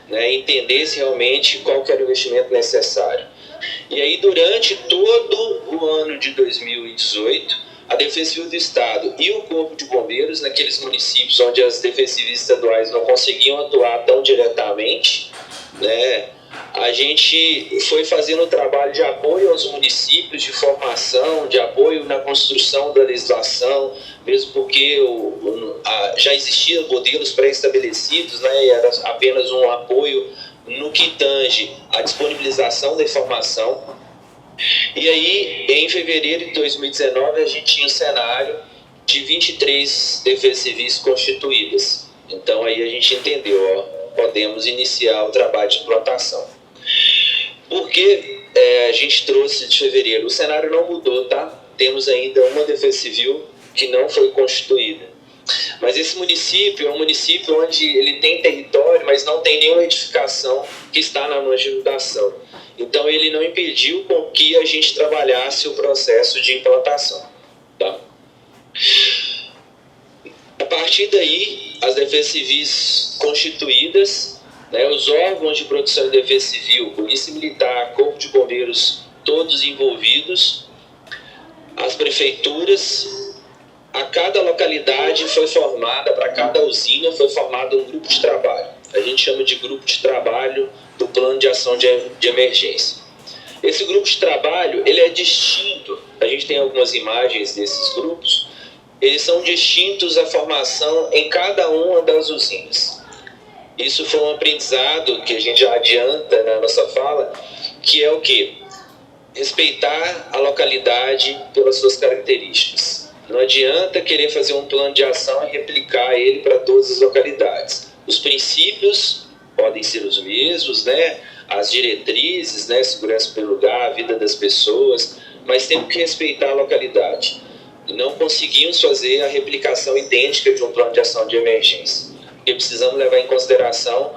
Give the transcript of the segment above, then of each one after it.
né, entendesse realmente qual que era o investimento necessário. E aí, durante todo o ano de 2018, a Defesa Civil do Estado e o Corpo de Bombeiros, naqueles municípios onde as defesas civis estaduais não conseguiam atuar tão diretamente, né, a gente foi fazendo um trabalho de apoio aos municípios, de formação, de apoio na construção da legislação, mesmo porque já existiam modelos pré-estabelecidos, né, e era apenas um apoio no que tange a disponibilização da informação. E aí, em fevereiro de 2019, a gente tinha um cenário de 23 defesas civis constituídas. Então, aí a gente entendeu, ó, podemos iniciar o trabalho de implantação. Por que a gente trouxe de fevereiro? O cenário não mudou, tá? Temos ainda uma defesa civil que não foi constituída. Mas esse município é um município onde ele tem território, mas não tem nenhuma edificação que está na legislação. Então, ele não impediu com que a gente trabalhasse o processo de implantação. Tá? A partir daí, as defesas civis constituídas, né, os órgãos de proteção e defesa civil, Polícia Militar, Corpo de Bombeiros, todos envolvidos, as prefeituras, a cada localidade foi formada, para cada usina foi formado um grupo de trabalho. A gente chama de grupo de trabalho do plano de ação de emergência. Esse grupo de trabalho, ele é distinto, a gente tem algumas imagens desses grupos, eles são distintos à formação em cada uma das usinas. Isso foi um aprendizado que a gente já adianta na nossa fala, que é o quê? Respeitar a localidade pelas suas características. Não adianta querer fazer um plano de ação e replicar ele para todas as localidades. Os princípios podem ser os mesmos, né? As diretrizes, né? Segurança pelo lugar, a vida das pessoas, mas temos que respeitar a localidade. Não conseguimos fazer a replicação idêntica de um plano de ação de emergência, porque precisamos levar em consideração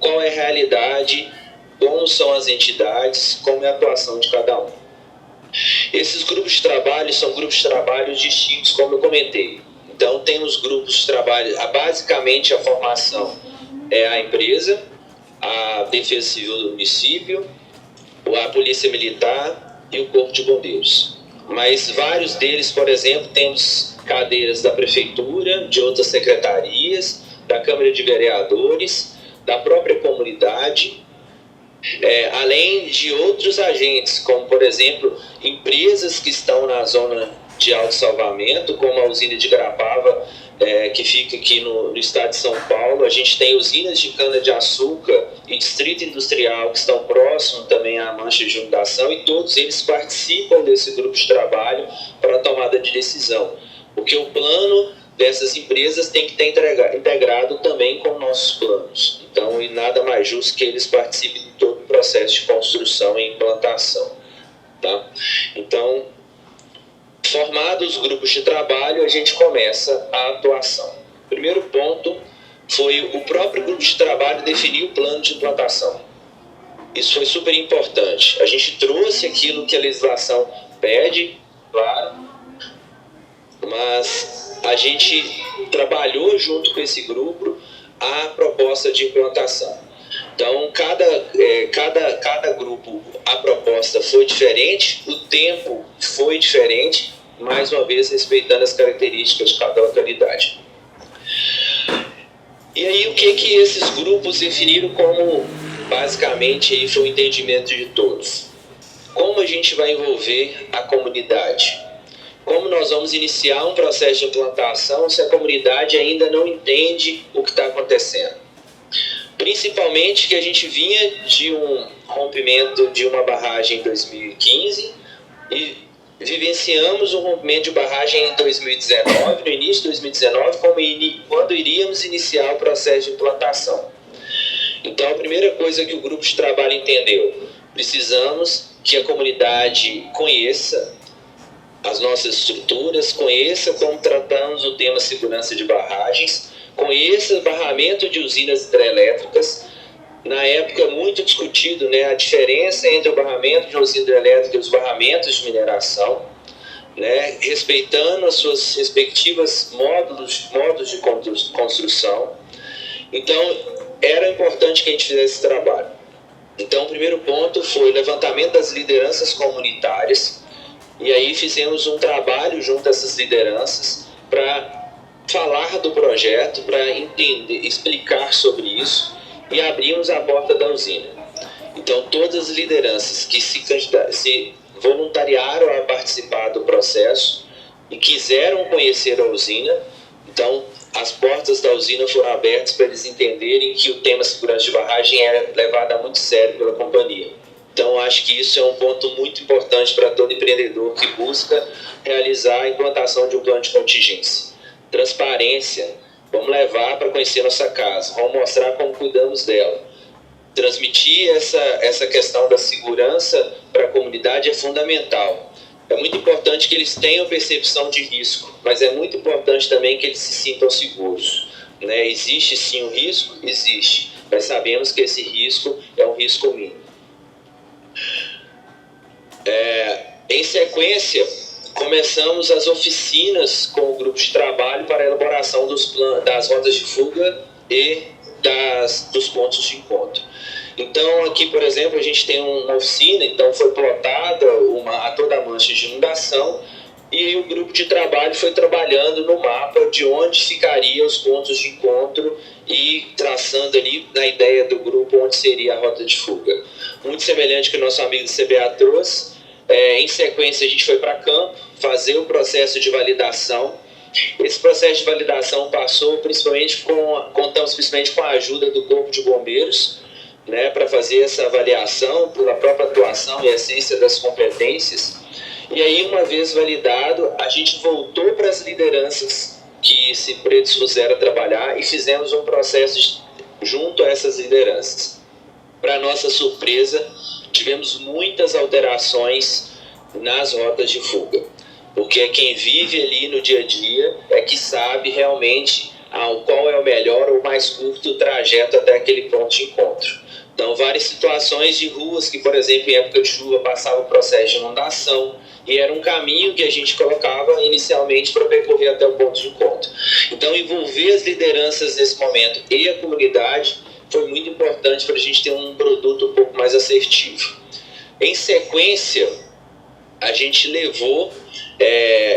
qual é a realidade, como são as entidades, como é a atuação de cada um. Esses grupos de trabalho são grupos de trabalho distintos, como eu comentei. Então, temos grupos de trabalho, basicamente a formação é a empresa, a Defesa Civil do município, a Polícia Militar e o Corpo de Bombeiros. Mas vários deles, por exemplo, temos cadeiras da Prefeitura, de outras secretarias, da Câmara de Vereadores, da própria comunidade, além de outros agentes, como, por exemplo, empresas que estão na zona de autossalvamento, como a usina de Garapava, que fica aqui no estado de São Paulo. A gente tem usinas de cana-de-açúcar e distrito industrial que estão próximos também à mancha de inundação, e todos eles participam desse grupo de trabalho para a tomada de decisão, porque o plano dessas empresas tem que estar integrado também com nossos planos. Então, e nada mais justo que eles participem de todo o processo de construção e implantação. Tá? Então, formados os grupos de trabalho, a gente começa a atuação. O primeiro ponto foi o próprio grupo de trabalho definir o plano de implantação. Isso foi super importante. A gente trouxe aquilo que a legislação pede, claro, mas a gente trabalhou junto com esse grupo a proposta de implantação. Então, cada grupo, a proposta foi diferente, o tempo foi diferente, mais uma vez respeitando as características de cada localidade. E aí, o que esses grupos definiram como, basicamente, aí foi o entendimento de todos? Como a gente vai envolver a comunidade? Como nós vamos iniciar um processo de implantação se a comunidade ainda não entende o que está acontecendo? Principalmente que a gente vinha de um rompimento de uma barragem em 2015 e vivenciamos um rompimento de barragem em 2019, no início de 2019, quando iríamos iniciar o processo de implantação. Então, a primeira coisa que o grupo de trabalho entendeu, precisamos que a comunidade conheça as nossas estruturas, conheça como tratamos o tema segurança de barragens, conheça o barramento de usinas hidrelétricas. Na época, muito discutido, né, a diferença entre o barramento de uma usina hidrelétrica e os barramentos de mineração, né, respeitando as suas respectivas modos de construção. Então, era importante que a gente fizesse esse trabalho. Então, o primeiro ponto foi o levantamento das lideranças comunitárias, e aí fizemos um trabalho junto a essas lideranças para falar do projeto, para entender, explicar sobre isso, e abrimos a porta da usina. Então, todas as lideranças que se voluntariaram a participar do processo e quiseram conhecer a usina, então as portas da usina foram abertas para eles entenderem que o tema segurança de barragem é levado a muito sério pela companhia. Então, acho que isso é um ponto muito importante para todo empreendedor que busca realizar a implantação de um plano de contingência. Transparência, vamos levar para conhecer nossa casa, vamos mostrar como cuidamos dela. Transmitir essa questão da segurança para a comunidade é fundamental. É muito importante que eles tenham percepção de risco, mas é muito importante também que eles se sintam seguros. Né? Existe sim um risco? Existe, mas sabemos que esse risco é um risco mínimo. Em sequência, começamos as oficinas com o grupo de trabalho para a elaboração das rotas de fuga e dos pontos de encontro. Então, aqui, por exemplo, a gente tem uma oficina, então foi plotada a toda a mancha de inundação, e o grupo de trabalho foi trabalhando no mapa de onde ficariam os pontos de encontro e traçando ali na ideia do grupo onde seria a rota de fuga. Muito semelhante ao que o nosso amigo do CBA trouxe. Em sequência, a gente foi para campo fazer o processo de validação. Esse processo de validação passou contamos principalmente com a ajuda do Corpo de Bombeiros, né, para fazer essa avaliação pela própria atuação e essência das competências. E aí, uma vez validado, a gente voltou para as lideranças que se predispuseram a trabalhar e fizemos um processo junto a essas lideranças. Para nossa surpresa, tivemos muitas alterações nas rotas de fuga, porque quem vive ali no dia a dia é que sabe realmente qual é o melhor ou mais curto trajeto até aquele ponto de encontro. Então, várias situações de ruas que, por exemplo, em época de chuva passava o processo de inundação, e era um caminho que a gente colocava inicialmente para percorrer até o ponto de encontro. Então, envolver as lideranças nesse momento e a comunidade foi muito importante para a gente ter um produto um pouco mais assertivo. Em sequência, a gente levou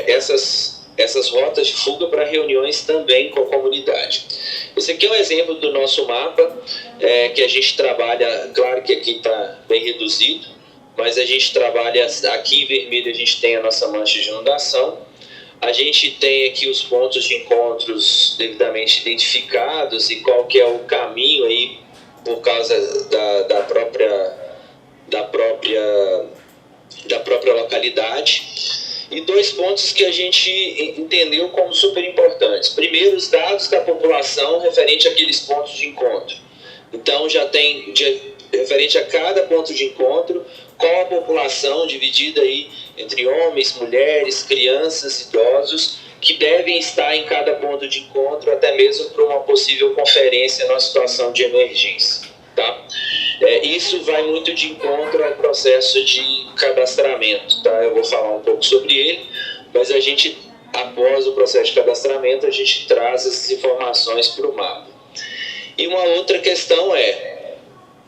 essas rotas de fuga para reuniões também com a comunidade. Esse aqui é um exemplo do nosso mapa, que a gente trabalha, claro que aqui está bem reduzido, mas a gente trabalha, aqui em vermelho a gente tem a nossa mancha de inundação, a gente tem aqui os pontos de encontros devidamente identificados e qual que é o caminho aí por causa da própria localidade. E dois pontos que a gente entendeu como super importantes. Primeiro, os dados da população referente àqueles pontos de encontro. Então, já tem referente a cada ponto de encontro, qual a população dividida aí entre homens, mulheres, crianças, idosos, que devem estar em cada ponto de encontro, até mesmo para uma possível conferência numa situação de emergência. Tá? Isso vai muito de encontro ao processo de cadastramento, tá? Eu vou falar um pouco sobre ele, mas a gente, após o processo de cadastramento, a gente traz essas informações para o mapa. E uma outra questão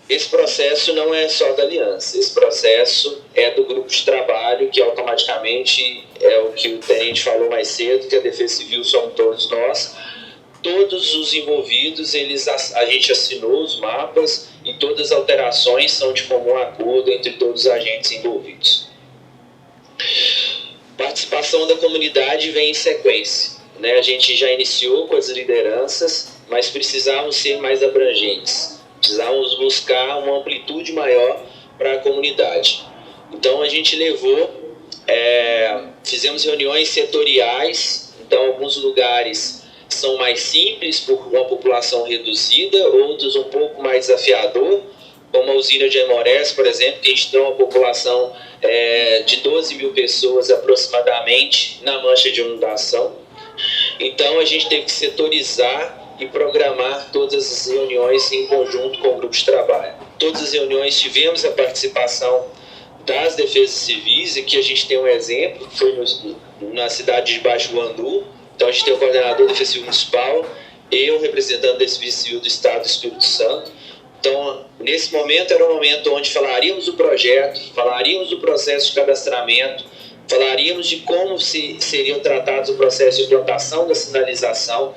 esse processo não é só da aliança, esse processo é do grupo de trabalho, que automaticamente é o que o tenente falou mais cedo, que a Defesa Civil somos todos nós. Todos os envolvidos, a gente assinou os mapas e todas as alterações são de comum acordo entre todos os agentes envolvidos. Participação da comunidade vem em sequência, né? A gente já iniciou com as lideranças, mas precisávamos ser mais abrangentes. Precisávamos buscar uma amplitude maior para a comunidade. Então, a gente fizemos reuniões setoriais. Então, alguns lugares são mais simples por uma população reduzida, outros um pouco mais desafiador, como a usina de Aimorés, por exemplo, que a gente tem uma população de 12 mil pessoas aproximadamente na mancha de inundação. Então, a gente teve que setorizar e programar todas as reuniões em conjunto com o grupo de trabalho. Todas as reuniões tivemos a participação das defesas civis, e aqui a gente tem um exemplo, que foi na cidade de Baixo Guandu. Então a gente tem o coordenador da Defesa Civil Municipal eu representando a Defesa Civil do Estado do Espírito Santo. Então, nesse momento era um momento onde falaríamos do projeto, falaríamos do processo de cadastramento, falaríamos de como seriam tratados o processo de implantação da sinalização.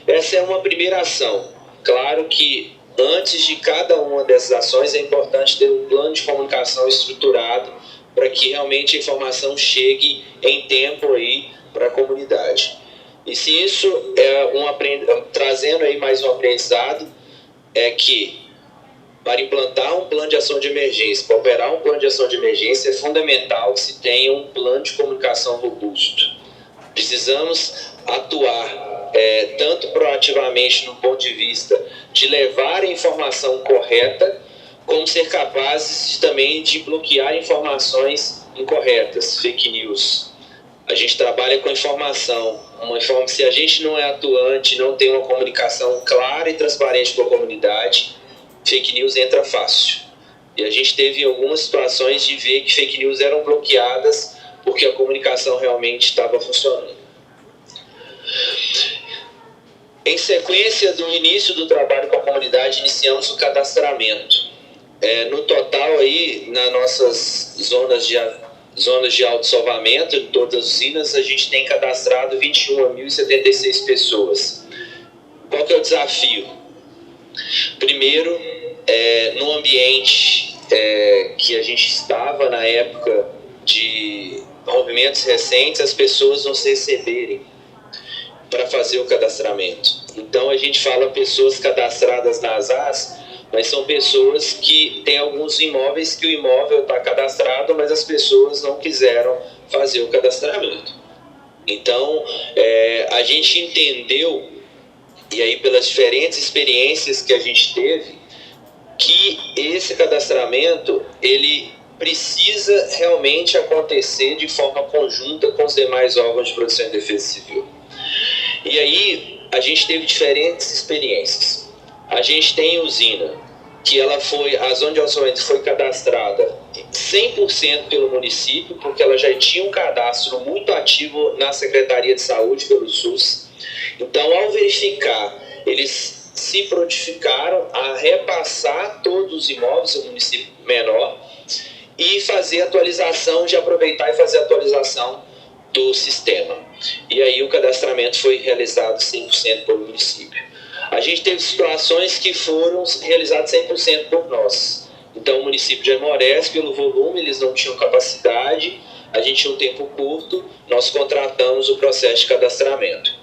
Essa é uma primeira ação. Claro que antes de cada uma dessas ações é importante ter um plano de comunicação estruturado para que realmente a informação chegue em tempo aí para a comunidade. E se isso trazendo aí mais um aprendizado, é que para implantar um plano de ação de emergência, para operar um plano de ação de emergência, é fundamental que se tenha um plano de comunicação robusto. Precisamos atuar tanto proativamente no ponto de vista de levar a informação correta, como ser capazes também de bloquear informações incorretas, fake news. A gente trabalha com informação. Se a gente não é atuante, não tem uma comunicação clara e transparente com a comunidade, fake news entra fácil. E a gente teve algumas situações de ver que fake news eram bloqueadas porque a comunicação realmente estava funcionando. Em sequência do início do trabalho com a comunidade, iniciamos o cadastramento. No total, aí, nas nossas zonas de autossalvamento, de todas as usinas, a gente tem cadastrado 21.076 pessoas. Qual que é o desafio? Primeiro, no ambiente que a gente estava na época de movimentos recentes, as pessoas não se receberem para fazer o cadastramento. Então a gente fala pessoas cadastradas nas AS, mas são pessoas que têm alguns imóveis que o imóvel está cadastrado, mas as pessoas não quiseram fazer o cadastramento. Então a gente entendeu, e aí pelas diferentes experiências que a gente teve, que esse cadastramento ele precisa realmente acontecer de forma conjunta com os demais órgãos de proteção e defesa civil. E aí a gente teve diferentes experiências. A gente tem usina que a zona de autossalvamento foi cadastrada 100% pelo município, porque ela já tinha um cadastro muito ativo na Secretaria de Saúde pelo SUS. Então, ao verificar, eles se prontificaram a repassar todos os imóveis do município menor e fazer atualização, de aproveitar e fazer atualização do sistema. E aí o cadastramento foi realizado 100% pelo município. A gente teve situações que foram realizadas 100% por nós. Então o município de Aimorés, pelo volume, eles não tinham capacidade, a gente tinha um tempo curto, nós contratamos o processo de cadastramento.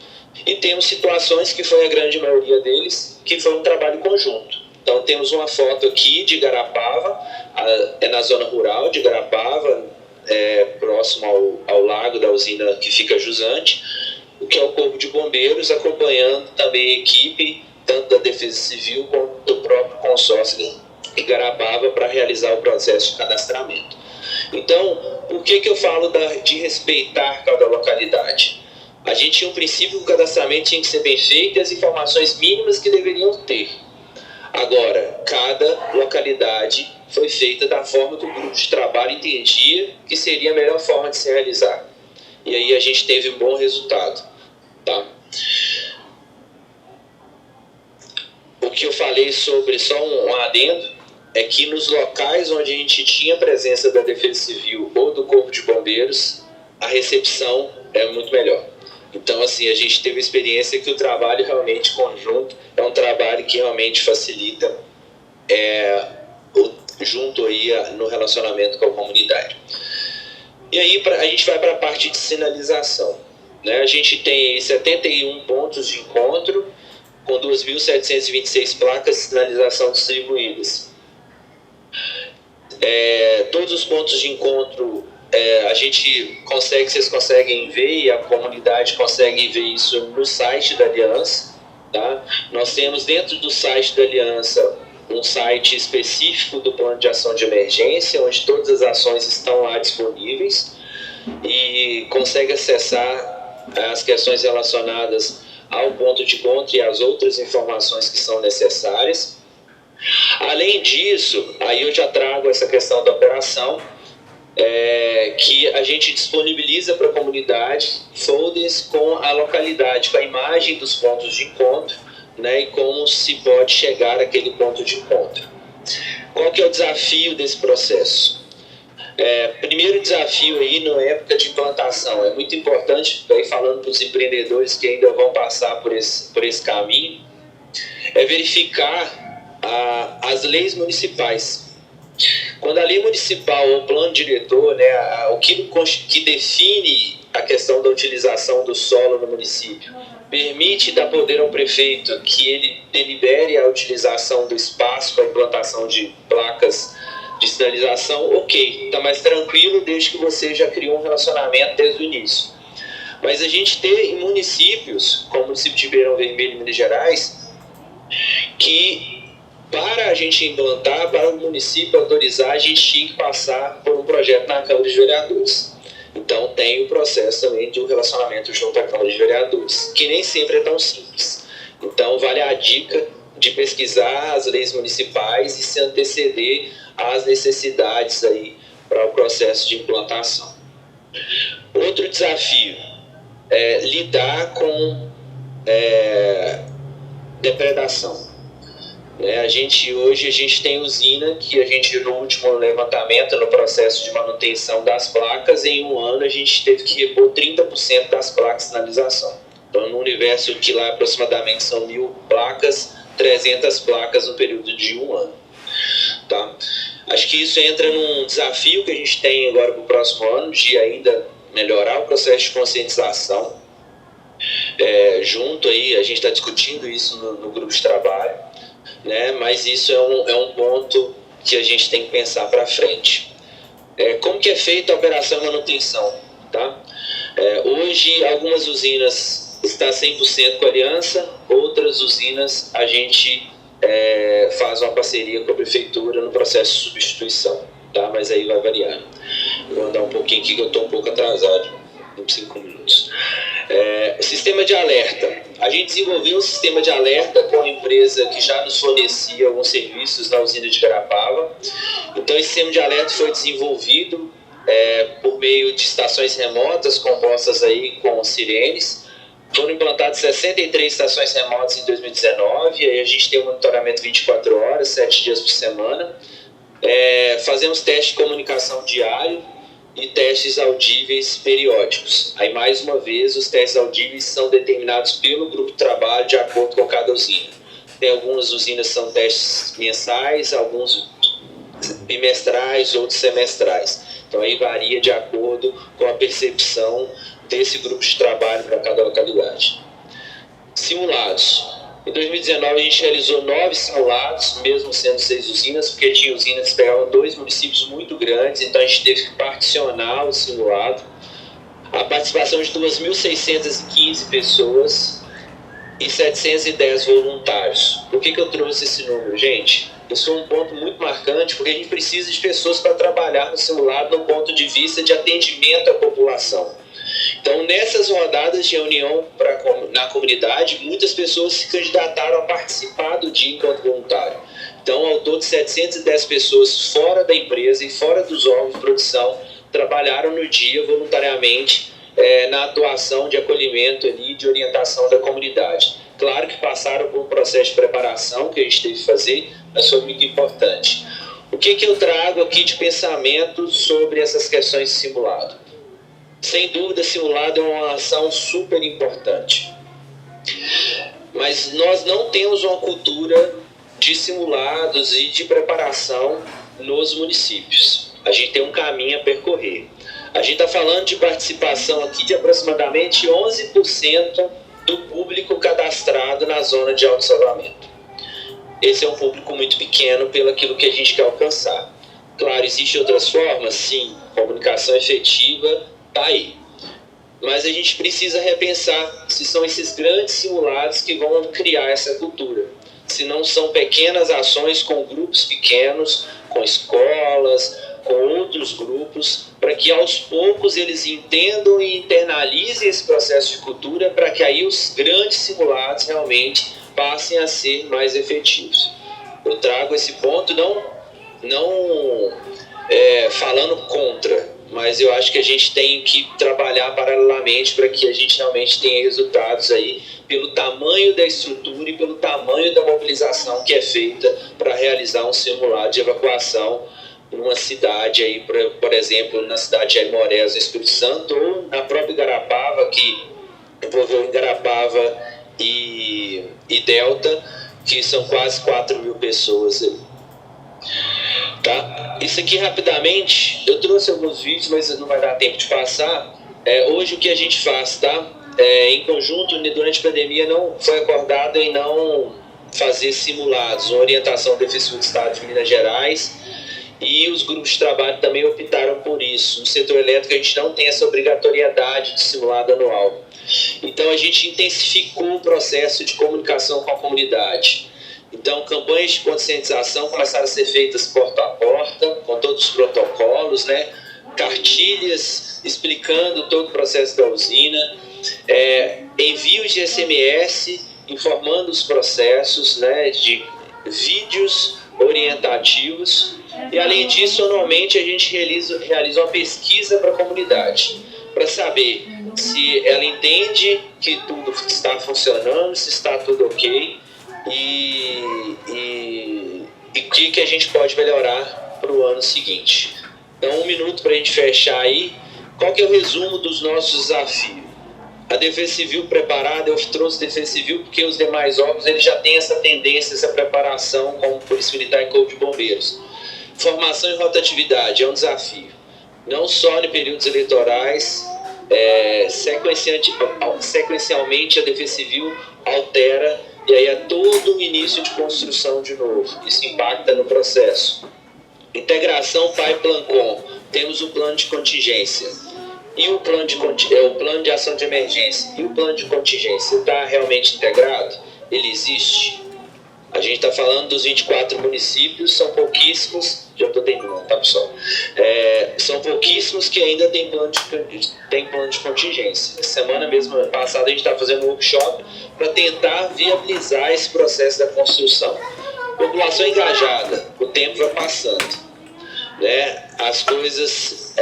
E temos situações que foi a grande maioria deles, que foi um trabalho conjunto. Então temos uma foto aqui de Igarapava, na zona rural de Igarapava, próximo ao lago da usina que fica jusante, o que é o Corpo de Bombeiros, acompanhando também a equipe, tanto da Defesa Civil quanto do próprio consórcio Igarapava, para realizar o processo de cadastramento. Então, por que eu falo de respeitar cada localidade? A gente tinha um princípio que o cadastramento tinha que ser bem feito e as informações mínimas que deveriam ter. Agora, cada localidade foi feita da forma que o grupo de trabalho entendia que seria a melhor forma de se realizar. E aí a gente teve um bom resultado. Tá? O que eu falei sobre, só um adendo, é que nos locais onde a gente tinha presença da Defesa Civil ou do Corpo de Bombeiros, a recepção é muito melhor. Então, assim, a gente teve a experiência que o trabalho realmente conjunto é um trabalho que realmente facilita junto aí no relacionamento com a comunidade. E aí a gente vai para a parte de sinalização. Né? A gente tem 71 pontos de encontro com 2.726 placas de sinalização distribuídas. Todos os pontos de encontro vocês conseguem ver, e a comunidade consegue ver isso no site da Aliança. Tá? Nós temos dentro do site da Aliança um site específico do plano de ação de emergência, onde todas as ações estão lá disponíveis, e consegue acessar as questões relacionadas ao ponto de encontro e as outras informações que são necessárias. Além disso, aí eu já trago essa questão da operação, que a gente disponibiliza para a comunidade folders com a localidade, com a imagem dos pontos de encontro, né, e como se pode chegar àquele ponto de encontro. Qual que é o desafio desse processo? Primeiro desafio aí na época de implantação, é muito importante, aí falando para os empreendedores que ainda vão passar por esse caminho, é verificar as leis municipais. Quando a lei municipal ou o plano diretor, né, o que define a questão da utilização do solo no município, permite dar poder ao prefeito que ele delibere a utilização do espaço para a implantação de placas de sinalização, ok, está mais tranquilo desde que você já criou um relacionamento desde o início. Mas a gente tem em municípios, como o município de Ribeirão Vermelho, Minas Gerais, que para a gente implantar, para o município autorizar, a gente tinha que passar por um projeto na Câmara de Vereadores. Então tem o processo também de um relacionamento junto à Câmara de Vereadores, que nem sempre é tão simples. Então vale a dica de pesquisar as leis municipais e se anteceder às necessidades aí para o processo de implantação. Outro desafio é lidar com depredação. Hoje a gente tem usina que a gente, no último levantamento, no processo de manutenção das placas, em um ano a gente teve que repor 30% das placas de sinalização. Então, no universo que lá aproximadamente são 1.000 placas, 300 placas no período de um ano. Tá? Acho que isso entra num desafio que a gente tem agora para o próximo ano, de ainda melhorar o processo de conscientização. Junto aí, a gente está discutindo isso no grupo de trabalho, né? Mas isso é um ponto que a gente tem que pensar para frente. Como que é feita a operação e manutenção? Tá? Hoje, algumas usinas estão 100% com a aliança, outras usinas a gente faz uma parceria com a prefeitura no processo de substituição, tá? Mas aí vai variar. Vou andar um pouquinho aqui que eu estou um pouco atrasado, em 5 minutos. Sistema de alerta. A gente desenvolveu um sistema de alerta com a empresa que já nos fornecia alguns serviços na usina de Garapava. Então esse sistema de alerta foi desenvolvido por meio de estações remotas compostas aí com sirenes. Foram implantadas 63 estações remotas em 2019, e aí a gente tem um monitoramento 24 horas, 7 dias por semana. Fazemos testes de comunicação diário e testes audíveis periódicos. Aí, mais uma vez, os testes audíveis são determinados pelo grupo de trabalho de acordo com cada usina. Tem algumas usinas que são testes mensais, alguns bimestrais, outros semestrais. Então, aí varia de acordo com a percepção desse grupo de trabalho para cada localidade. Simulados. Em 2019 a gente realizou 9 simulados, mesmo sendo 6 usinas, porque tinha usinas que pegavam 2 municípios muito grandes, então a gente teve que particionar o simulado. A participação de 2.615 pessoas e 710 voluntários. Por que eu trouxe esse número, gente? Isso é um ponto muito marcante, porque a gente precisa de pessoas para trabalhar no simulado no ponto de vista de atendimento à população. Então, nessas rodadas de reunião na comunidade, muitas pessoas se candidataram a participar do dia enquanto voluntário. Então, ao todo, 710 pessoas fora da empresa e fora dos órgãos de produção trabalharam no dia voluntariamente na atuação de acolhimento ali, de orientação da comunidade. Claro que passaram por um processo de preparação que a gente teve que fazer, mas foi muito importante. O que eu trago aqui de pensamento sobre essas questões de simulado? Sem dúvida, simulado é uma ação super importante. Mas nós não temos uma cultura de simulados e de preparação nos municípios. A gente tem um caminho a percorrer. A gente está falando de participação aqui de aproximadamente 11% do público cadastrado na zona de autossalvamento. Esse é um público muito pequeno pelo aquilo que a gente quer alcançar. Claro, existem outras formas? Sim, comunicação efetiva está aí. Mas a gente precisa repensar se são esses grandes simulados que vão criar essa cultura. Se não são pequenas ações com grupos pequenos, com escolas, com outros grupos, para que aos poucos eles entendam e internalizem esse processo de cultura, para que aí os grandes simulados realmente passem a ser mais efetivos. Eu trago esse ponto não falando contra, mas eu acho que a gente tem que trabalhar paralelamente para que a gente realmente tenha resultados aí pelo tamanho da estrutura e pelo tamanho da mobilização que é feita para realizar um simulado de evacuação numa cidade aí, por exemplo, na cidade de Aimorés, no Espírito Santo, ou na própria Igarapava, que envolveu Igarapava e Delta, que são quase 4.000 pessoas ali. Tá? Isso aqui rapidamente, eu trouxe alguns vídeos, mas não vai dar tempo de passar. Hoje o que a gente faz, tá? Em conjunto, durante a pandemia, não foi acordado em não fazer simulados, uma orientação do Defensivo do Estado de Minas Gerais, e os grupos de trabalho também optaram por isso. No setor elétrico, a gente não tem essa obrigatoriedade de simulado anual. Então, a gente intensificou o processo de comunicação com a comunidade. Então, campanhas de conscientização começaram a ser feitas porta a porta, com todos os protocolos, né? Cartilhas explicando todo o processo da usina, envios de SMS informando os processos, né? De vídeos orientativos. E, além disso, anualmente a gente realiza uma pesquisa para a comunidade, para saber se ela entende que tudo está funcionando, se está tudo ok, e o que a gente pode melhorar para o ano seguinte. Então, 1 minuto para a gente fechar aí. Qual que é o resumo dos nossos desafios? A Defesa Civil preparada, eu trouxe Defesa Civil porque os demais órgãos eles já têm essa tendência, essa preparação, como Polícia Militar e Corpo de Bombeiros. Formação e rotatividade é um desafio, não só em períodos eleitorais. Sequencialmente a Defesa Civil altera, e aí é todo o início de construção de novo. Isso impacta no processo. Integração PAI-PLANCOM. Temos o plano de contingência. E o plano de ação de emergência. E o plano de contingência está realmente integrado? Ele existe? A gente está falando dos 24 municípios, são pouquíssimos, já estou terminando, tá, pessoal? São pouquíssimos que ainda têm plano de contingência. Semana mesmo passada a gente está fazendo um workshop para tentar viabilizar esse processo da construção. População engajada, o tempo vai passando, né? As coisas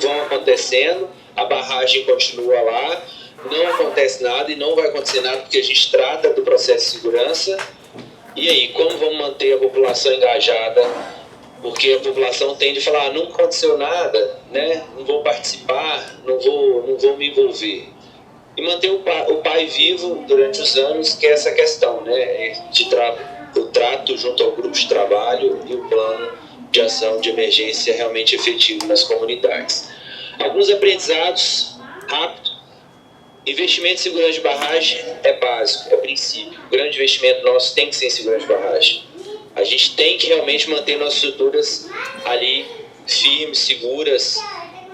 vão acontecendo, a barragem continua lá, não acontece nada e não vai acontecer nada porque a gente trata do processo de segurança. E aí, como vamos manter a população engajada? Porque a população tende a falar, não aconteceu nada, né? Não vou participar, não vou me envolver. E manter o pai vivo durante os anos, que é essa questão, né? O trato junto ao grupo de trabalho e o plano de ação de emergência realmente efetivo nas comunidades. Alguns aprendizados rápidos. Investimento em segurança de barragem é básico, é princípio. O grande investimento nosso tem que ser em segurança de barragem. A gente tem que realmente manter nossas estruturas ali firmes, seguras,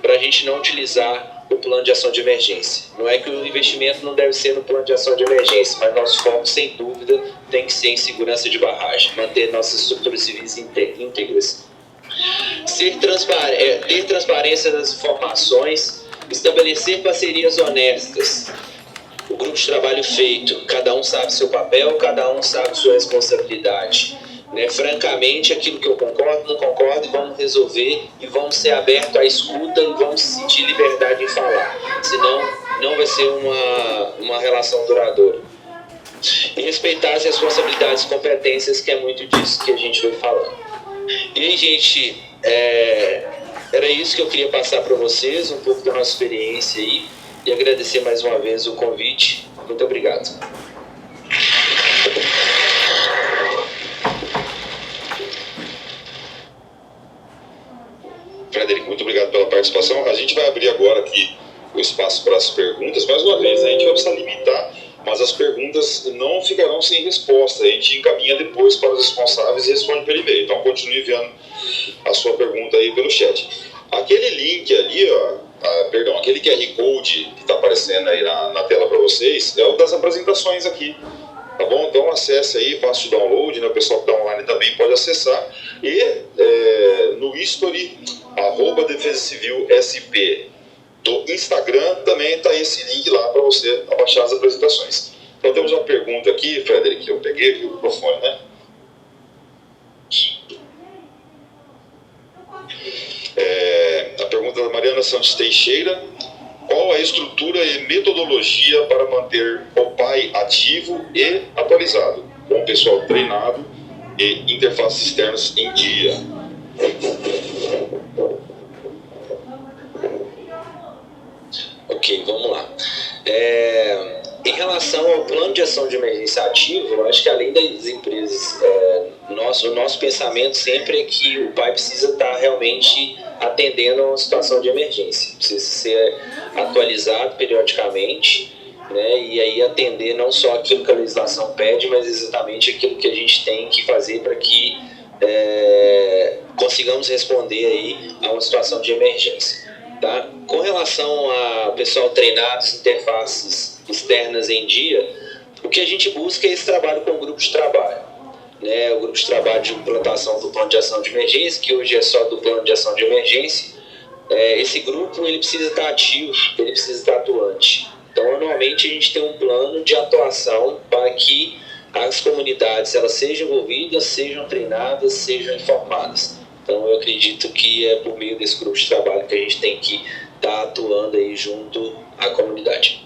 para a gente não utilizar o plano de ação de emergência. Não é que o investimento não deve ser no plano de ação de emergência, mas nosso foco, sem dúvida, tem que ser em segurança de barragem, manter nossas estruturas civis íntegras. Ter transparência das informações, estabelecer parcerias honestas. O grupo de trabalho feito, cada um sabe seu papel, cada um sabe sua responsabilidade. Né? Francamente, aquilo que eu concordo, não concordo, e vamos resolver, e vamos ser abertos à escuta, e vamos sentir liberdade em falar. Senão, não vai ser uma relação duradoura. E respeitar as responsabilidades e competências, que é muito disso que a gente vai falando. E aí, gente, era isso que eu queria passar para vocês, um pouco da nossa experiência aí, e agradecer mais uma vez o convite. Muito obrigado. Frederico, muito obrigado pela participação. A gente vai abrir agora aqui o espaço para as perguntas. Mais uma vez, a gente vai precisar limitar, mas as perguntas não ficarão sem resposta. A gente encaminha depois para os responsáveis e responde pelo e-mail. Então, continue enviando a sua pergunta aí pelo chat. Aquele link ali, aquele QR Code que está aparecendo aí na tela para vocês, é o das apresentações aqui. Tá bom? Então acesse aí, faça o download, né? O pessoal que está online também pode acessar. E no history, @Defesa Civil SP do Instagram, também está esse link lá para você abaixar as apresentações. Então temos uma pergunta aqui, Frederico, que eu peguei aqui o microfone, né? A pergunta da Mariana Santos Teixeira: qual a estrutura e metodologia para manter o PAI ativo e atualizado, com pessoal treinado e interfaces externas em dia. Ok, vamos lá. Em relação ao plano de ação de emergência ativo, eu acho que além das empresas, o nosso pensamento sempre é que o PAI precisa estar realmente atendendo a uma situação de emergência, precisa ser atualizado periodicamente, né, e aí atender não só aquilo que a legislação pede, mas exatamente aquilo que a gente tem que fazer para que consigamos responder aí a uma situação de emergência. Tá? Com relação a pessoal treinado, interfaces externas em dia, o que a gente busca é esse trabalho com o grupo de trabalho, né? O grupo de trabalho de implantação do plano de ação de emergência, que hoje é só do plano de ação de emergência. Esse grupo ele precisa estar ativo, ele precisa estar atuante. Então, anualmente, a gente tem um plano de atuação para que as comunidades elas sejam envolvidas, sejam treinadas, sejam informadas. Então, eu acredito que é por meio desse grupo de trabalho que a gente tem que estar atuando aí junto à comunidade.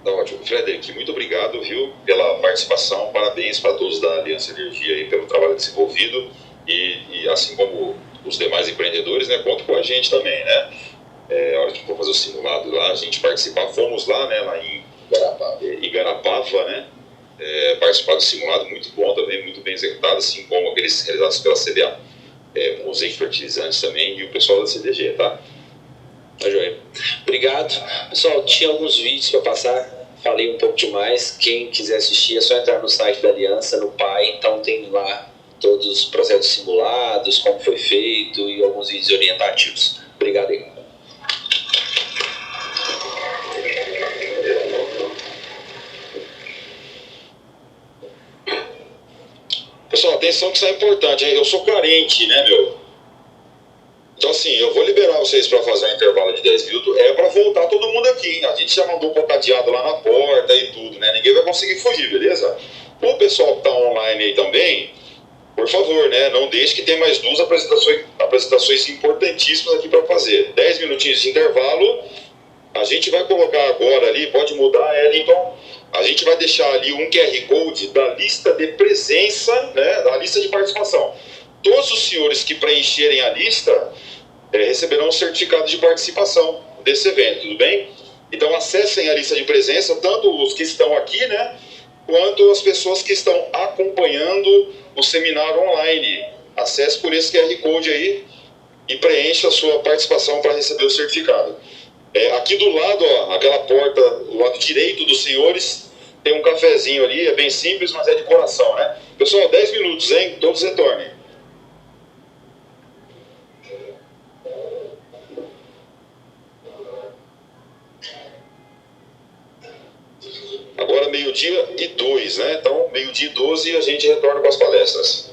Tá ótimo. Frederic, muito obrigado, viu, pela participação. Parabéns para todos da Aliança Energia aí pelo trabalho desenvolvido e assim como os demais empreendedores, né, conta com a gente também, né? A hora que for fazer o simulado lá, a gente participar, fomos lá, né, lá em Igarapava, né? Participar do simulado, muito bom também, muito bem executado, assim como aqueles realizados pela CBA, com os fertilizantes também e o pessoal da CDG, tá? Tá joia. Obrigado. Pessoal, tinha alguns vídeos para passar, falei um pouco demais. Quem quiser assistir é só entrar no site da Aliança, no PAI, então tem lá todos os processos simulados, como foi feito e alguns vídeos orientativos. Obrigado aí. Pessoal, atenção que isso é importante, hein? Eu sou carente, né, meu? Então, assim, eu vou liberar vocês para fazer um intervalo de 10 minutos. É para voltar todo mundo aqui, hein? A gente já mandou um cadeado lá na porta e tudo, né? Ninguém vai conseguir fugir, beleza? O pessoal que tá online aí também, por favor, né? Não deixe que tem mais duas apresentações importantíssimas aqui para fazer. 10 minutinhos de intervalo. A gente vai colocar agora ali, pode mudar, Ellington. A gente vai deixar ali um QR Code da lista de presença, né, da lista de participação. Todos os senhores que preencherem a lista receberão um certificado de participação desse evento, tudo bem? Então acessem a lista de presença, tanto os que estão aqui, né, quanto as pessoas que estão acompanhando o seminário online. Acesse por esse QR Code aí e preencha a sua participação para receber o certificado. Aqui do lado, ó, aquela porta, do lado direito dos senhores, tem um cafezinho ali, é bem simples, mas é de coração, né? Pessoal, 10 minutos, hein? Todos retornem. Agora 12:02, né? Então, 12:12 a gente retorna com as palestras.